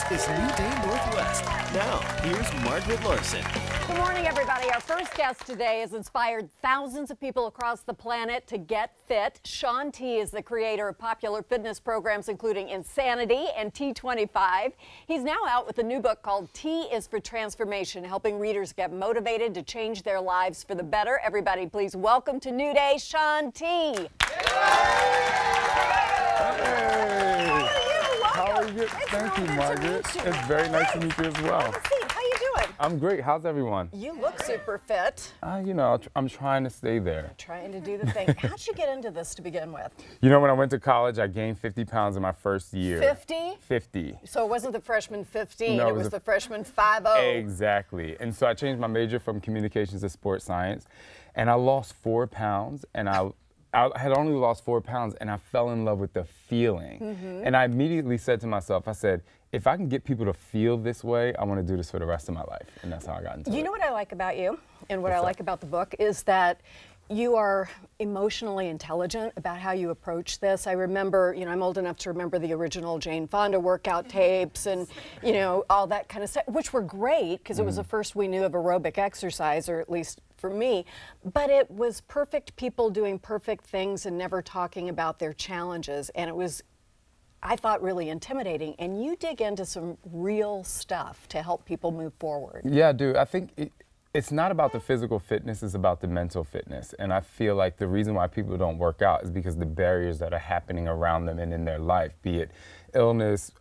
is New Day Northwest. Now, here's Margaret Larson. Good morning, everybody. Our first guest today has inspired thousands of people across the planet to get fit. Shaun T is the creator of popular fitness programs including Insanity and T25. He's now out with a new book called T is for Transformation, helping readers get motivated to change their lives for the better. Everybody, please welcome to New Day, Shaun T. How are you? Thank you, Margaret. It's very nice to meet you as well. Have a seat. How you doing? I'm great. How's everyone? You look super fit. You know, I'm trying to stay there. Trying to do the thing. How'd you get into this to begin with? You know, when I went to college, I gained 50 pounds in my first year. 50? 50. So it wasn't the freshman 15, no, it was the freshman 50. Exactly. And so I changed my major from communications to sports science, and I lost 4 pounds, and I had only lost 4 pounds, and I fell in love with the feeling. And I immediately said to myself, I said, if I can get people to feel this way, I want to do this for the rest of my life. And that's how I got into it. You know what I like about you and what I like about the book is that you are emotionally intelligent about how you approach this. I remember, you know, I'm old enough to remember the original Jane Fonda workout tapes and, you know, all that kind of stuff, which were great because it was the first we knew of aerobic exercise, or at least for me. But it was perfect people doing perfect things and never talking about their challenges. And it was, I thought, really intimidating. And you dig into some real stuff to help people move forward. Yeah, dude. I think it's not about the physical fitness, it's about the mental fitness. And I feel like the reason why people don't work out is because the barriers that are happening around them and in their life, be it illness,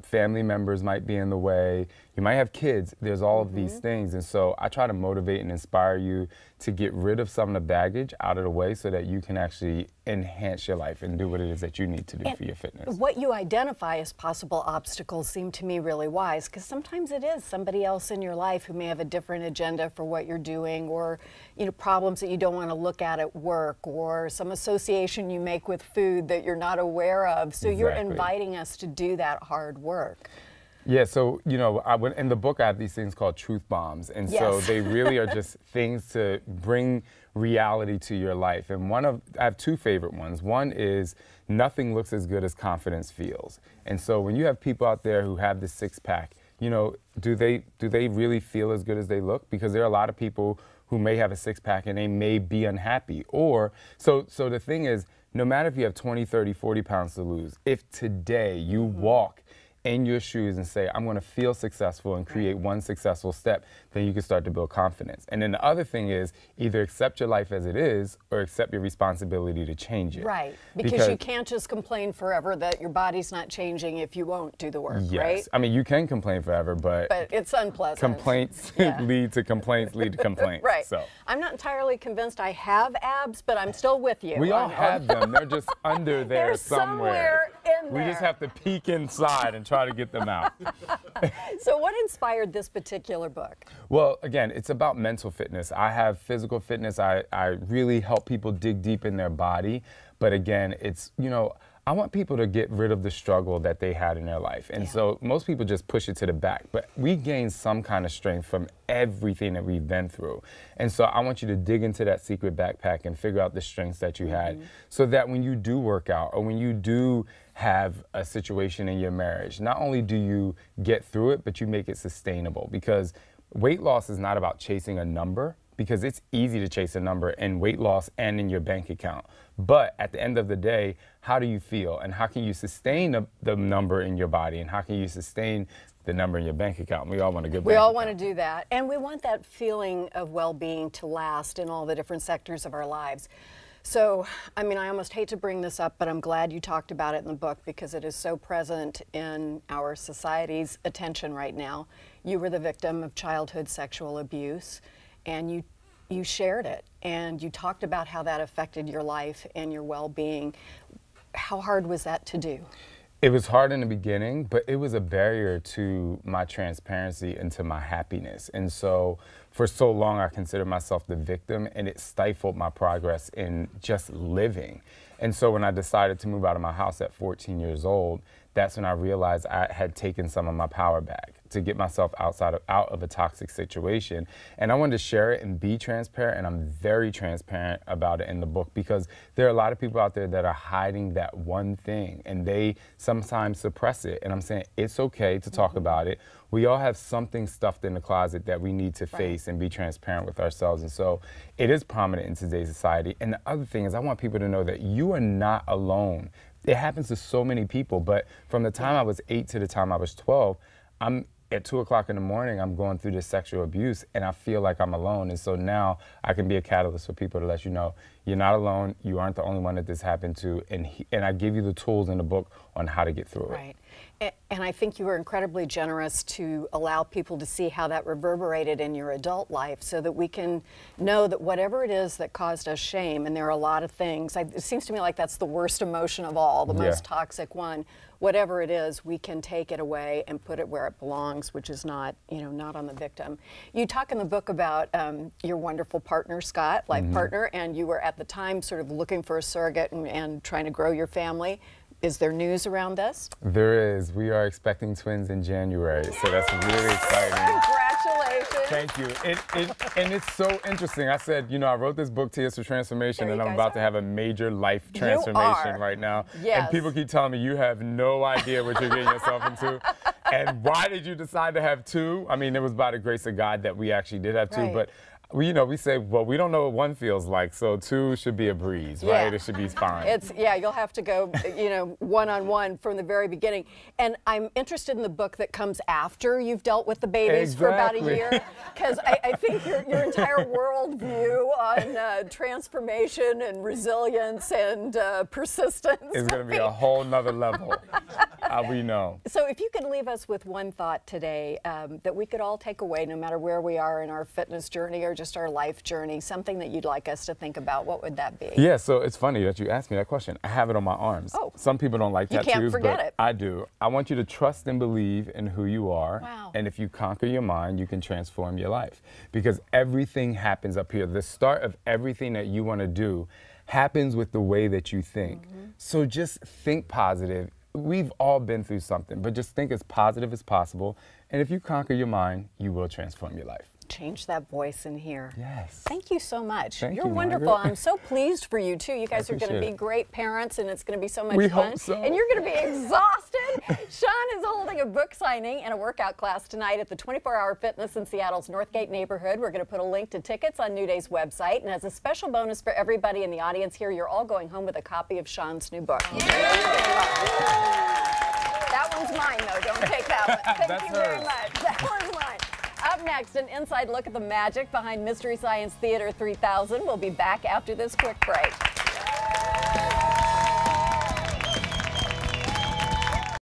family members might be in the way, you might have kids, there's all of these things. And so I try to motivate and inspire you to get rid of some of the baggage out of the way so that you can actually enhance your life and do what it is that you need to do for your fitness. What you identify as possible obstacles seem to me really wise, because sometimes it is somebody else in your life who may have a different agenda for what you're doing, or, you know, problems that you don't want to look at work, or some association you make with food that you're not aware of. So you're inviting us to do that hard work. Yeah, so, you know, in the book I have these things called truth bombs, and so they really are just things to bring reality to your life. And I have two favorite ones. One is nothing looks as good as confidence feels. And so when you have people out there who have this six-pack, you know, do they really feel as good as they look? Because there are a lot of people who may have a six-pack and they may be unhappy. Or, so the thing is, no matter if you have 20, 30, 40 pounds to lose, if today you walk in your shoes and say, I'm going to feel successful and create one successful step, then you can start to build confidence. And then the other thing is either accept your life as it is or accept your responsibility to change it. Right, because you can't just complain forever that your body's not changing if you won't do the work, right? I mean, you can complain forever, but it's unpleasant. Complaints lead to complaints, lead to complaints. Right. So I'm not entirely convinced I have abs, but I'm still with you. We all have them. They're just under there They're somewhere. In there. We just have to peek inside and try to get them out. So what inspired this particular book? Well, again, it's about mental fitness. I have physical fitness. I really help people dig deep in their body. But again, it's, you know, I want people to get rid of the struggle that they had in their life. And so most people just push it to the back. But we gain some kind of strength from everything that we've been through. And so I want you to dig into that secret backpack and figure out the strengths that you had, so that when you do work out or when you do have a situation in your marriage, not only do you get through it, but you make it sustainable. Because weight loss is not about chasing a number, because it's easy to chase a number in weight loss and in your bank account. But at the end of the day, how do you feel? And how can you sustain the number in your body? And how can you sustain the number in your bank account? We all want a good bank account. We all want to do that. And we want that feeling of well-being to last in all the different sectors of our lives. So, I mean, I almost hate to bring this up, but I'm glad you talked about it in the book because it is so present in our society's attention right now. You were the victim of childhood sexual abuse, and you shared it, and you talked about how that affected your life and your well-being. How hard was that to do? It was hard in the beginning, but it was a barrier to my transparency and to my happiness. And so for so long, I considered myself the victim, and it stifled my progress in just living. And so when I decided to move out of my house at 14 years old, that's when I realized I had taken some of my power back. to get myself out of a toxic situation. And I wanted to share it and be transparent, and I'm very transparent about it in the book, because there are a lot of people out there that are hiding that one thing, and they sometimes suppress it. And I'm saying it's okay to talk about it. We all have something stuffed in the closet that we need to face and be transparent with ourselves. And so it is prominent in today's society. And the other thing is, I want people to know that you are not alone. It happens to so many people, but from the time I was 8 to the time I was 12, I'm at 2 o'clock in the morning, I'm going through this sexual abuse, and I feel like I'm alone. And so now I can be a catalyst for people to let you know you're not alone. You aren't the only one that this happened to. And I give you the tools in the book on how to get through it. Right. And I think you were incredibly generous to allow people to see how that reverberated in your adult life, so that we can know that whatever it is that caused us shame, and there are a lot of things, it seems to me like that's the worst emotion of all, the most toxic one. Whatever it is, we can take it away and put it where it belongs, which is not, not on the victim. You talk in the book about your wonderful partner, Scott, life partner, and you were at the time sort of looking for a surrogate and trying to grow your family. Is there news around this? There is. We are expecting twins in January, so that's really exciting. Congratulations. Thank you. And it's so interesting. I said, I wrote this book, Tears for Transformation, and I'm about to have a major life transformation right now. Yes. And people keep telling me, you have no idea what you're getting yourself into. And why did you decide to have two? I mean, it was by the grace of God that we actually did have two, but we say, well, we don't know what one feels like, so two should be a breeze, right? It should be fine. You'll have to go, one-on-one from the very beginning. And I'm interested in the book that comes after you've dealt with the babies for about a year, because I think your entire worldview on transformation and resilience and persistence is going to be a whole nother level. We know. So if you could leave us with one thought today that we could all take away, no matter where we are in our fitness journey or just our life journey, something that you'd like us to think about, what would that be? Yeah, so it's funny that you asked me that question. I have it on my arms. Oh. Some people don't like tattoos, you can't forget but it. I do. I want you to trust and believe in who you are. Wow. And if you conquer your mind, you can transform your life. Because everything happens up here. The start of everything that you want to do happens with the way that you think. So just think positive. We've all been through something, but just think as positive as possible. And if you conquer your mind, you will transform your life. Change that voice in here. Yes. Thank you so much. Thank You're you, wonderful. Margaret. I'm so pleased for you, too. You guys are going to be it. great parents, and it's going to be so much We fun. hope so. And you're going to be exhausted. Shaun is holding a book signing and a workout class tonight at the 24-Hour Fitness in Seattle's Northgate neighborhood. We're going to put a link to tickets on New Day's website. And as a special bonus for everybody in the audience here, you're all going home with a copy of Shaun's new book. That one's mine, though. Don't take that one. Thank you very much. That one's mine. Up next, an inside look at the magic behind Mystery Science Theater 3000. We'll be back after this quick break.